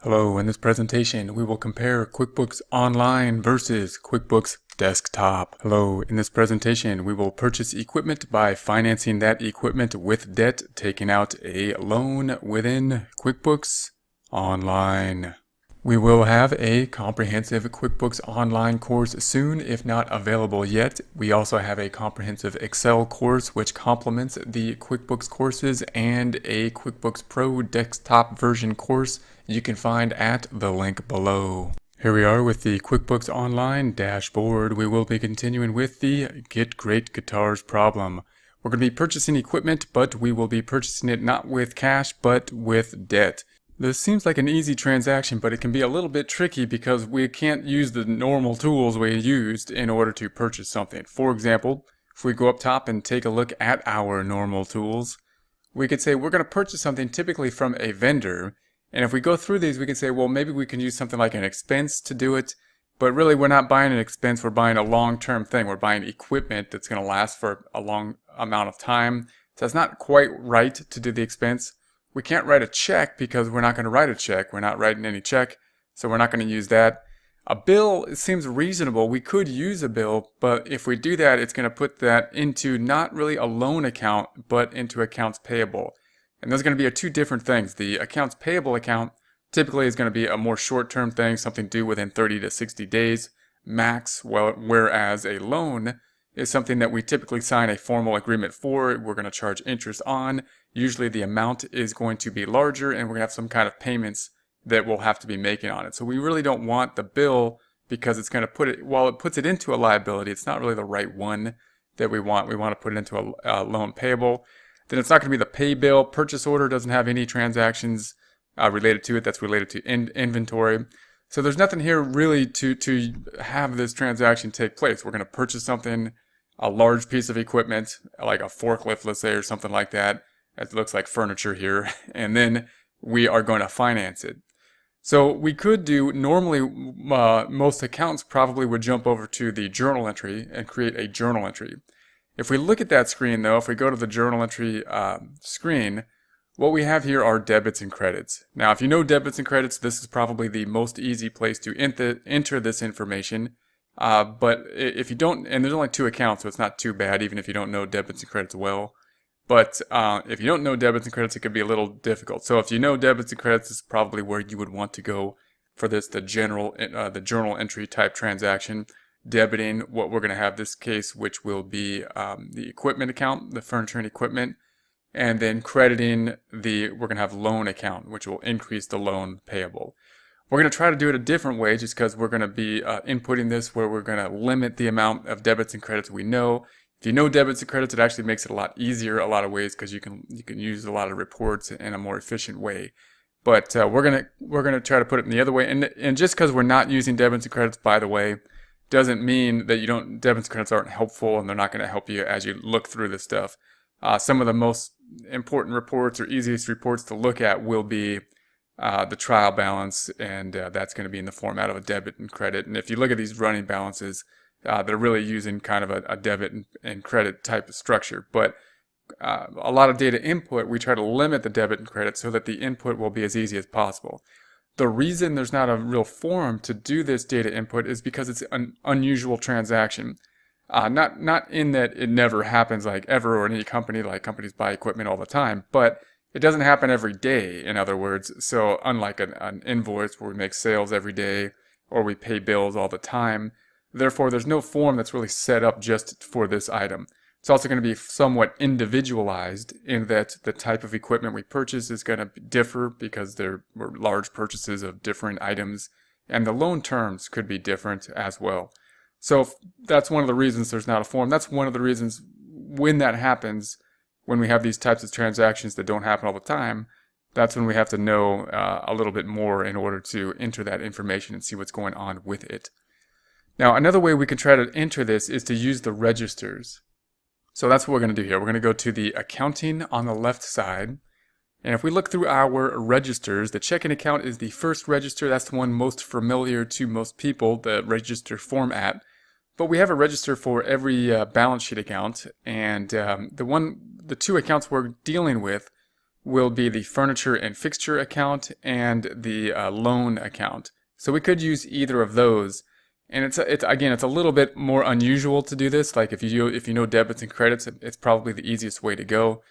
Hello, in this presentation we will compare QuickBooks Online versus QuickBooks Desktop. Hello, in this presentation we will purchase equipment by financing that equipment with debt, taking out a loan within QuickBooks Online. We will have a comprehensive QuickBooks Online course soon, if not available yet. We also have a comprehensive Excel course which complements the QuickBooks courses and a QuickBooks Pro desktop version course you can find at the link below. Here we are with the QuickBooks Online dashboard. We will be continuing with the Get Great Guitars problem. We're going to be purchasing equipment, but we will be purchasing it not with cash, but with debt. This seems like an easy transaction, but it can be a little bit tricky because we can't use the normal tools we used in order to purchase something. For example, if we go up top and take a look at our normal tools, we could say we're going to purchase something typically from a vendor. And if we go through these, we can say, well, maybe we can use something like an expense to do it. But really, we're not buying an expense. We're buying a long-term thing. We're buying equipment that's going to last for a long amount of time. So it's not quite right to do the expense. We can't write a check because we're not going to write a check. We're not writing any check, so we're not going to use that. A bill, it seems reasonable. We could use a bill, but if we do that, it's going to put that into not really a loan account, but into accounts payable. And those are going to be two different things. The accounts payable account typically is going to be a more short-term thing, something due within 30 to 60 days max, whereas a loan is something that we typically sign a formal agreement for. We're going to charge interest on. Usually the amount is going to be larger and we're going to have some kind of payments that we'll have to be making on it. So we really don't want the bill because it's going to put it, while it puts it into a liability, it's not really the right one that we want. We want to put it into a loan payable. Then it's not going to be the pay bill. Purchase order doesn't have any transactions related to it. That's related to inventory. So there's nothing here really to have this transaction take place. We're going to purchase something, a large piece of equipment, like a forklift, let's say, or something like that. It looks like furniture here. And then we are going to finance it. So we could do, normally most accountants probably would jump over to the journal entry and create a journal entry. If we look at that screen though, if we go to the journal entry screen, what we have here are debits and credits. Now, if you know debits and credits, this is probably the most easy place to enter this information. But if you don't, and there's only two accounts, so it's not too bad, even if you don't know debits and credits well. But if you don't know debits and credits, it could be a little difficult. So if you know debits and credits, this is probably where you would want to go for this, the journal entry type transaction. Debiting what we're going to have this case, which will be the equipment account, the furniture and equipment. And then crediting we're going to have loan account, which will increase the loan payable. We're going to try to do it a different way just because we're going to be inputting this where we're going to limit the amount of debits and credits we know. If you know debits and credits, it actually makes it a lot easier a lot of ways because you can use a lot of reports in a more efficient way. But we're gonna try to put it in the other way. And just because we're not using debits and credits, by the way, doesn't mean that debits and credits aren't helpful and they're not going to help you as you look through this stuff. Some of the most important reports or easiest reports to look at will be the trial balance, and that's going to be in the format of a debit and credit. And if you look at these running balances, they're really using kind of a debit and credit type of structure. But a lot of data input, we try to limit the debit and credit so that the input will be as easy as possible. The reason there's not a real form to do this data input is because it's an unusual transaction. Not in that it never happens like ever or in any company, like companies buy equipment all the time, but it doesn't happen every day, in other words. So unlike an invoice where we make sales every day or we pay bills all the time, therefore there's no form that's really set up just for this item. It's also going to be somewhat individualized in that the type of equipment we purchase is going to differ because there were large purchases of different items, and the loan terms could be different as well. So that's one of the reasons there's not a form. That's one of the reasons when that happens, when we have these types of transactions that don't happen all the time, that's when we have to know a little bit more in order to enter that information and see what's going on with it. Now, another way we can try to enter this is to use the registers. So that's what we're going to do here. We're going to go to the accounting on the left side. And if we look through our registers, the checking account is the first register. That's the one most familiar to most people, the register format. But we have a register for every balance sheet account. And the two accounts we're dealing with will be the furniture and fixture account and the loan account. So we could use either of those. And it's a little bit more unusual to do this. Like if you know debits and credits, it's probably the easiest way to go.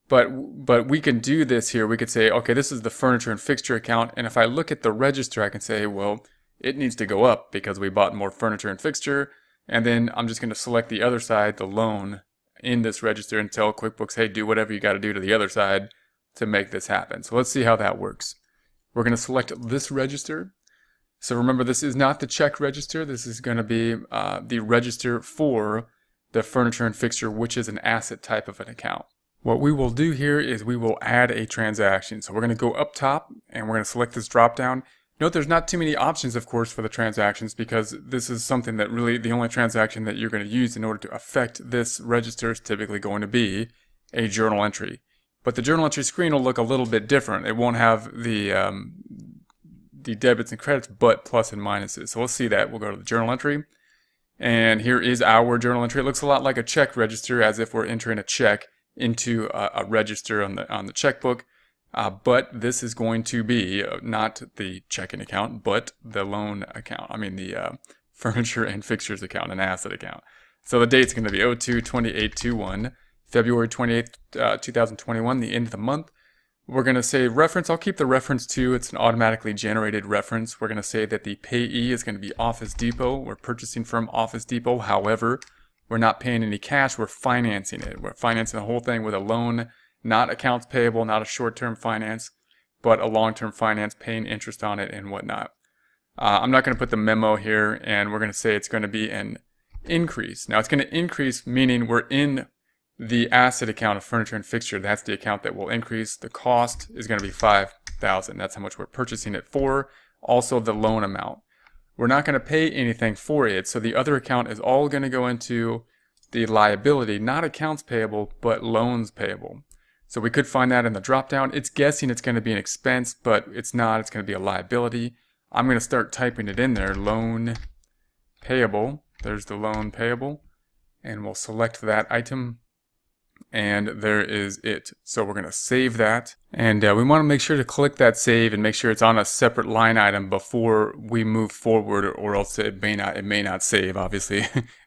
But we can do this here. We could say, okay, this is the furniture and fixture account. And if I look at the register, I can say, well, it needs to go up because we bought more furniture and fixture. And then I'm just going to select the other side, the loan, in this register and tell QuickBooks, hey, do whatever you got to do to the other side to make this happen. So let's see how that works. We're going to select this register. So remember, this is not the check register. This is going to be the register for the furniture and fixture, which is an asset type of an account. What we will do here is we will add a transaction. So we're going to go up top and we're going to select this drop down. Note there's not too many options, of course, for the transactions because this is something that really the only transaction that you're going to use in order to affect this register is typically going to be a journal entry. But the journal entry screen will look a little bit different. It won't have the debits and credits, but plus and minuses. So let's see that. We'll go to the journal entry. And here is our journal entry. It looks a lot like a check register, as if we're entering a check into a register on the checkbook. But this is going to be not the checking account, but the loan account. I mean the furniture and fixtures account, an asset account. So the date's going to be 02/28/21, February 28th, 2021, the end of the month. We're going to say reference. I'll keep the reference to. It's an automatically generated reference. We're going to say that the payee is going to be Office Depot. We're purchasing from Office Depot. However, we're not paying any cash. We're financing it. We're financing the whole thing with a loan, not accounts payable, not a short-term finance, but a long-term finance, paying interest on it and whatnot. I'm not going to put the memo here, and we're going to say it's going to be an increase. Now, it's going to increase, meaning we're in the asset account of furniture and fixture. That's the account that will increase. The cost is going to be $5,000. That's how much we're purchasing it for. Also, the loan amount. We're not going to pay anything for it, so the other account is all going to go into the liability, not accounts payable, but loans payable. So we could find that in the drop-down. It's guessing it's going to be an expense, but it's not. It's going to be a liability. I'm going to start typing it in there, loan payable. There's the loan payable, and we'll select that item. And there is it. So we're going to save that. And we want to make sure to click that save and make sure it's on a separate line item before we move forward, or else it may not save, obviously,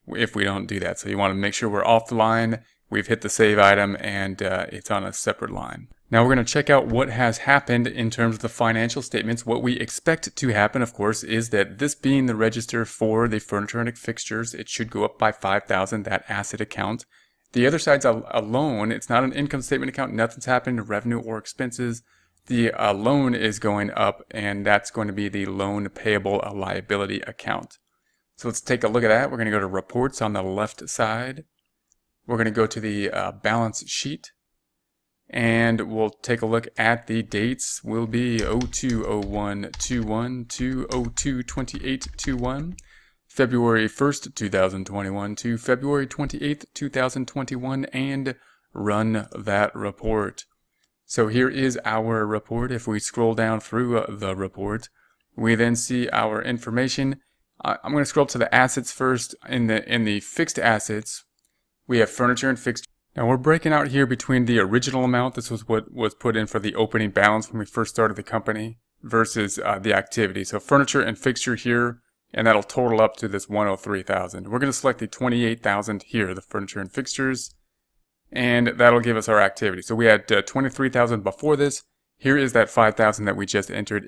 if we don't do that. So you want to make sure we're off the line, we've hit the save item, and it's on a separate line. Now we're going to check out what has happened in terms of the financial statements. What we expect to happen, of course, is that this being the register for the furniture and fixtures, it should go up by $5,000, that asset account. The other side's a loan. It's not an income statement account. Nothing's happening to revenue or expenses. The loan is going up, and that's going to be the loan payable, a liability account. So let's take a look at that. We're going to go to reports on the left side. We're going to go to the balance sheet, and we'll take a look at the dates. Will be 02/01/21 to 02/28/21. February 1st, 2021 to February 28th, 2021, and run that report. So here is our report. If we scroll down through the report, we then see our information. I'm going to scroll up to the assets first. In the fixed assets, we have furniture and fixture. Now we're breaking out here between the original amount. This was what was put in for the opening balance when we first started the company versus the activity. So furniture and fixture here, and that'll total up to this $103,000. We're going to select the $28,000 here, the furniture and fixtures, and that'll give us our activity. So we had $23,000 before this. Here is that $5,000 that we just entered,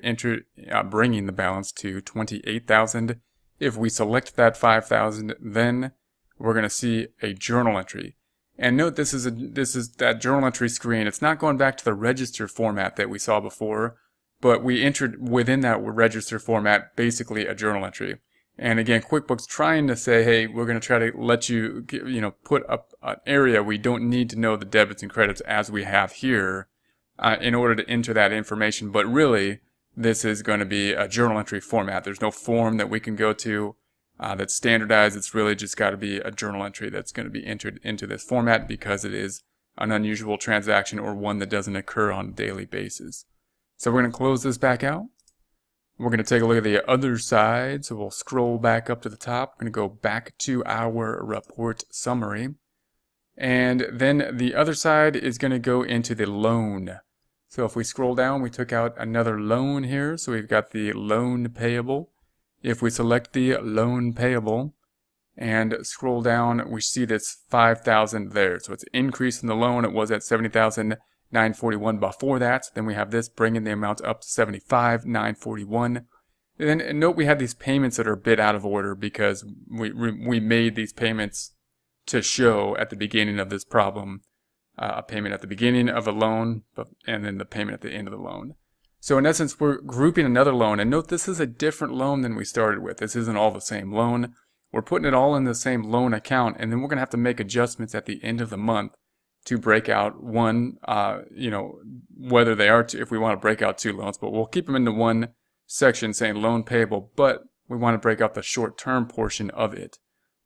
bringing the balance to $28,000. If we select that $5,000, then we're going to see a journal entry. And note this is that journal entry screen. It's not going back to the register format that we saw before, but we entered within that register format basically a journal entry. And again, QuickBooks trying to say, hey, we're going to try to let you, put up an area we don't need to know the debits and credits as we have here in order to enter that information. But really, this is going to be a journal entry format. There's no form that we can go to that's standardized. It's really just got to be a journal entry that's going to be entered into this format because it is an unusual transaction or one that doesn't occur on a daily basis. So we're going to close this back out. We're going to take a look at the other side. So we'll scroll back up to the top. We're going to go back to our report summary. And then the other side is going to go into the loan So if we scroll down, we took out another loan here. So we've got the loan payable. If we select the loan payable and scroll down, we see this 5,000 there. So it's an increase in the loan. It was at 70,941 before that. Then we have this bringing the amount up to 75,941. And then note we have these payments that are a bit out of order because we made these payments to show at the beginning of this problem. A payment at the beginning of a loan, and then the payment at the end of the loan. So in essence, we're grouping another loan. And note this is a different loan than we started with. This isn't all the same loan. We're putting it all in the same loan account, and then we're going to have to make adjustments at the end of the month to break out one, whether they are if we want to break out two loans. But we'll keep them into one section saying loan payable, but we want to break out the short-term portion of it.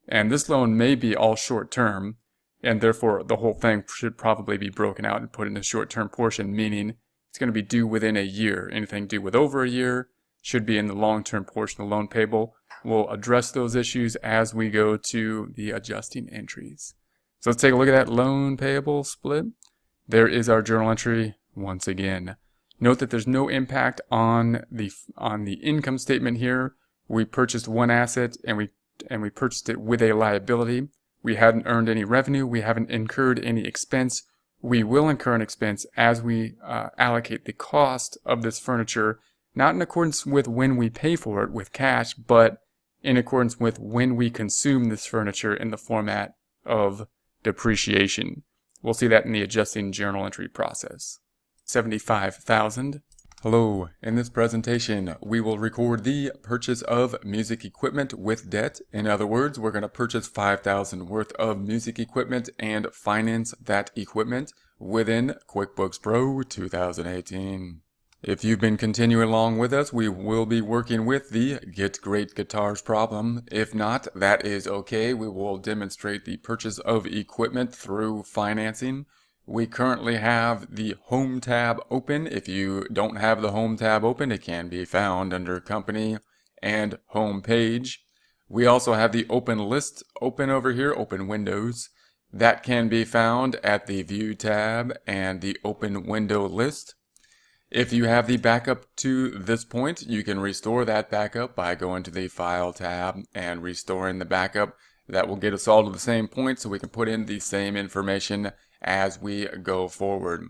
And this loan may be all short-term, and therefore the whole thing should probably be broken out and put in a short-term portion, meaning it's going to be due within a year. Anything due with over a year should be in the long-term portion of the loan payable. We'll address those issues as we go to the adjusting entries. So let's take a look at that loan payable split. There is our journal entry once again. Note that there's no impact on the income statement here. We purchased one asset and we purchased it with a liability. We hadn't earned any revenue. We haven't incurred any expense. We will incur an expense as we allocate the cost of this furniture, not in accordance with when we pay for it with cash, but in accordance with when we consume this furniture in the format of depreciation. We'll see that in the adjusting journal entry process. 75,000. Hello, in this presentation we will record the purchase of music equipment with debt. In other words, we're going to purchase 5,000 worth of music equipment and finance that equipment within QuickBooks Pro 2018. If you've been continuing along with us, we will be working with the Get Great Guitars problem. If not, that is okay. We will demonstrate the purchase of equipment through financing. We currently have the Home tab open. If you don't have the Home tab open, it can be found under Company and Home Page. We also have the Open List open over here, Open Windows. That can be found at the View tab and the Open Window List. If you have the backup to this point, you can restore that backup by going to the File tab and restoring the backup. That will get us all to the same point so we can put in the same information as we go forward.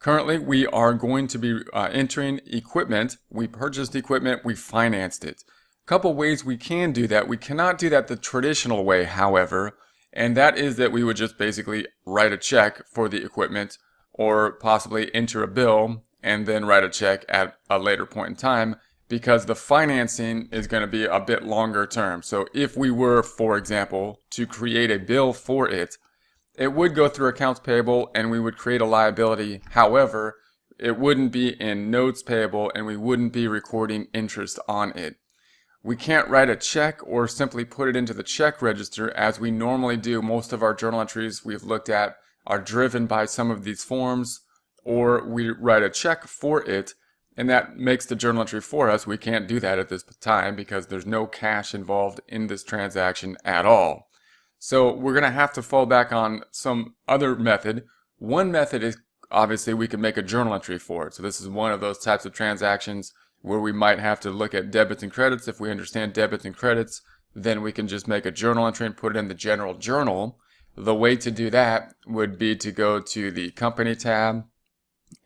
Currently, we are going to be entering equipment. We purchased equipment, we financed it. A couple ways we can do that. We cannot do that the traditional way, however, and that is that we would just basically write a check for the equipment or possibly enter a bill and then write a check at a later point in time, because the financing is going to be a bit longer term. So if we were, for example, to create a bill for it, it would go through accounts payable and we would create a liability. However, it wouldn't be in notes payable and we wouldn't be recording interest on it. We can't write a check or simply put it into the check register as we normally do. Most of our journal entries we've looked at are driven by some of these forms, or we write a check for it and that makes the journal entry for us. We can't do that at this time because there's no cash involved in this transaction at all. So we're going to have to fall back on some other method. One method is obviously we can make a journal entry for it. So this is one of those types of transactions where we might have to look at debits and credits. If we understand debits and credits, then we can just make a journal entry and put it in the general journal. The way to do that would be to go to the Company tab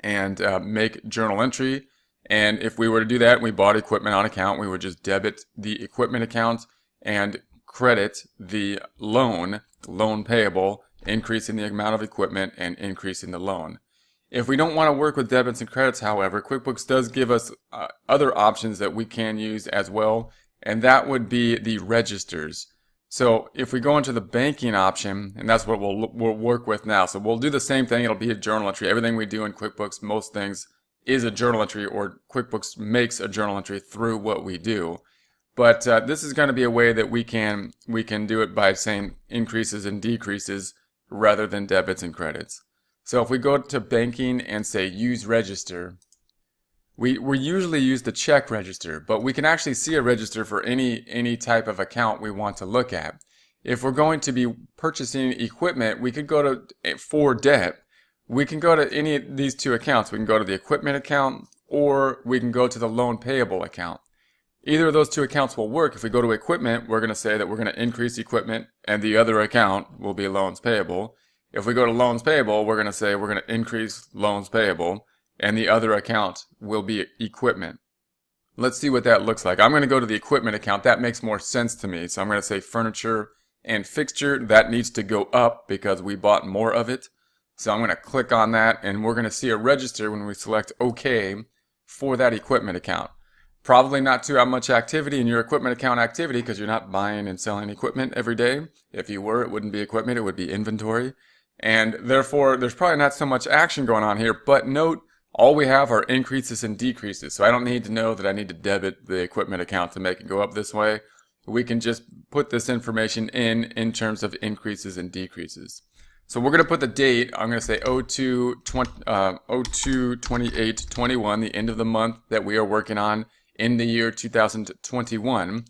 and make journal entry. And if we were to do that and we bought equipment on account, we would just debit the equipment account and credit the loan payable, increasing the amount of equipment and increasing the loan. If we don't want to work with debits and credits, however, QuickBooks does give us other options that we can use as well, and that would be the registers. So if we go into the banking option, and that's what we'll work with now. So we'll do the same thing. It'll be a journal entry. Everything we do in QuickBooks, most things, is a journal entry, or QuickBooks makes a journal entry through what we do. But this is going to be a way that we can do it by saying increases and decreases rather than debits and credits. So if we go to banking and say use register, we usually use the check register, but we can actually see a register for any type of account we want to look at. If we're going to be purchasing equipment, we could go to for debt. We can go to any of these two accounts. We can go to the equipment account, or we can go to the loan payable account. Either of those two accounts will work. If we go to equipment, we're going to say that we're going to increase equipment, and the other account will be loans payable. If we go to loans payable, we're going to say we're going to increase loans payable, and the other account will be equipment. Let's see what that looks like. I'm going to go to the equipment account. That makes more sense to me. So I'm going to say furniture and fixture. That needs to go up because we bought more of it. So I'm going to click on that, and we're going to see a register when we select OK for that equipment account. Probably not too much activity in your equipment account activity because you're not buying and selling equipment every day. If you were, it wouldn't be equipment, it would be inventory. And therefore, there's probably not so much action going on here. But note, all we have are increases and decreases. So I don't need to know that I need to debit the equipment account to make it go up this way. We can just put this information in terms of increases and decreases. So we're going to put the date. I'm going to say 02/28/21, the end of the month that we are working on in the year 2021.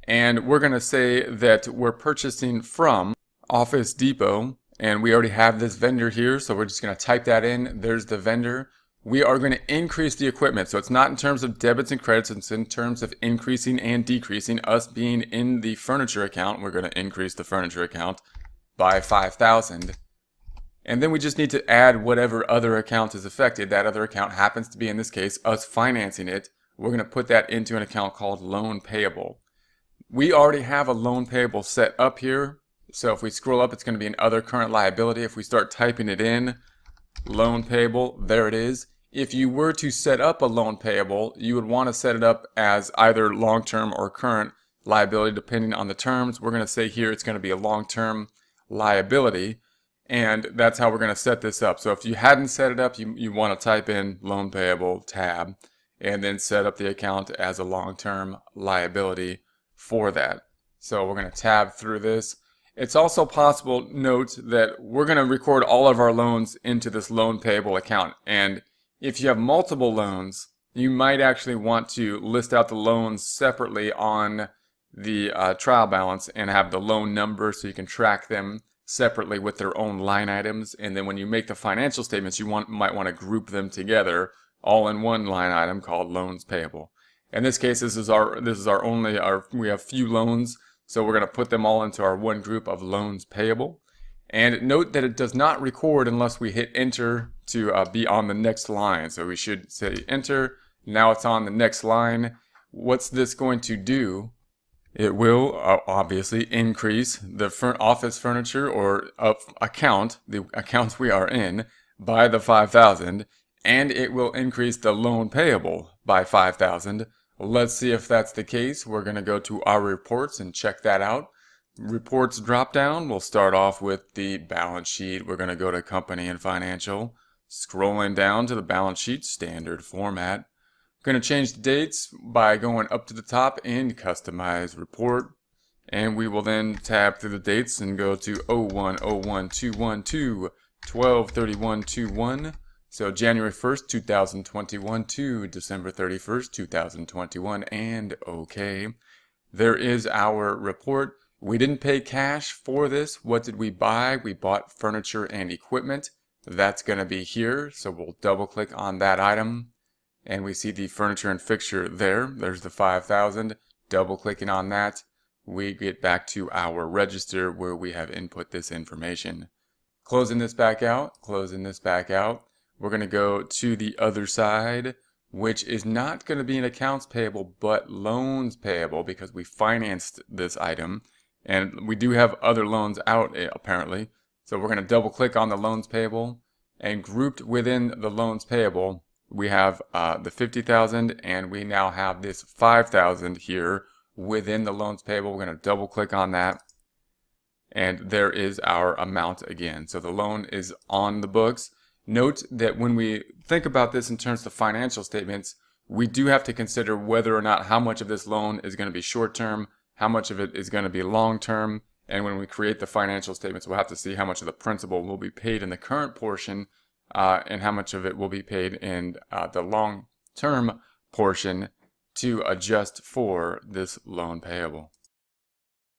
And we're going to say that we're purchasing from Office Depot, and we already have this vendor here, so we're just going to type that in. There's the vendor. We are going to increase the equipment, so it's not in terms of debits and credits, it's in terms of increasing and decreasing. Us being in the furniture account, we're going to increase the furniture account by $5,000. And then we just need to add whatever other account is affected. That other account happens to be, in this case, us financing it. We're going to put that into an account called loan payable. We already have a loan payable set up here. So if we scroll up, it's going to be an other current liability. If we start typing it in, loan payable, there it is. If you were to set up a loan payable, you would want to set it up as either long-term or current liability, depending on the terms. We're going to say here it's going to be a long-term liability, and that's how we're going to set this up. So if you hadn't set it up, you want to type in loan payable tab, and then set up the account as a long-term liability for that. So we're going to tab through this. It's also possible, note, that we're going to record all of our loans into this loan payable account. And if you have multiple loans, you might actually want to list out the loans separately on the trial balance and have the loan number so you can track them separately with their own line items. And then when you make the financial statements, you might want to group them together all in one line item called loans payable. In this case, we have few loans, so we're going to put them all into our one group of loans payable. And note that it does not record unless we hit enter to be on the next line. So we should say enter. Now it's on the next line. What's this going to do? It will obviously increase the office furniture or account, the accounts we are in, by the $5,000. And it will increase the loan payable by $5,000. Let's see if that's the case. We're going to go to our reports and check that out. Reports drop down. We'll start off with the balance sheet. We're going to go to company and financial. Scrolling down to the balance sheet, standard format. Going to change the dates by going up to the top and customize report. And we will then tab through the dates and go to 01/01/21 to 12/31/21. So January 1st, 2021 to December 31st, 2021, and OK. There is our report. We didn't pay cash for this. What did we buy? We bought furniture and equipment. That's going to be here. So we'll double click on that item. And we see the furniture and fixture there. There's the $5,000. Double clicking on that, we get back to our register where we have input this information. Closing this back out, closing this back out. We're going to go to the other side, which is not going to be an accounts payable, but loans payable because we financed this item. And we do have other loans out apparently. So we're going to double click on the loans payable, and grouped within the loans payable, we have the $50,000, and we now have this $5,000 here within the loans payable. We're going to double click on that, and there is our amount again. So the loan is on the books. Note that when we think about this in terms of financial statements, we do have to consider whether or not how much of this loan is going to be short-term, how much of it is going to be long-term, and when we create the financial statements, we'll have to see how much of the principal will be paid in the current portion and how much of it will be paid in the long-term portion to adjust for this loan payable.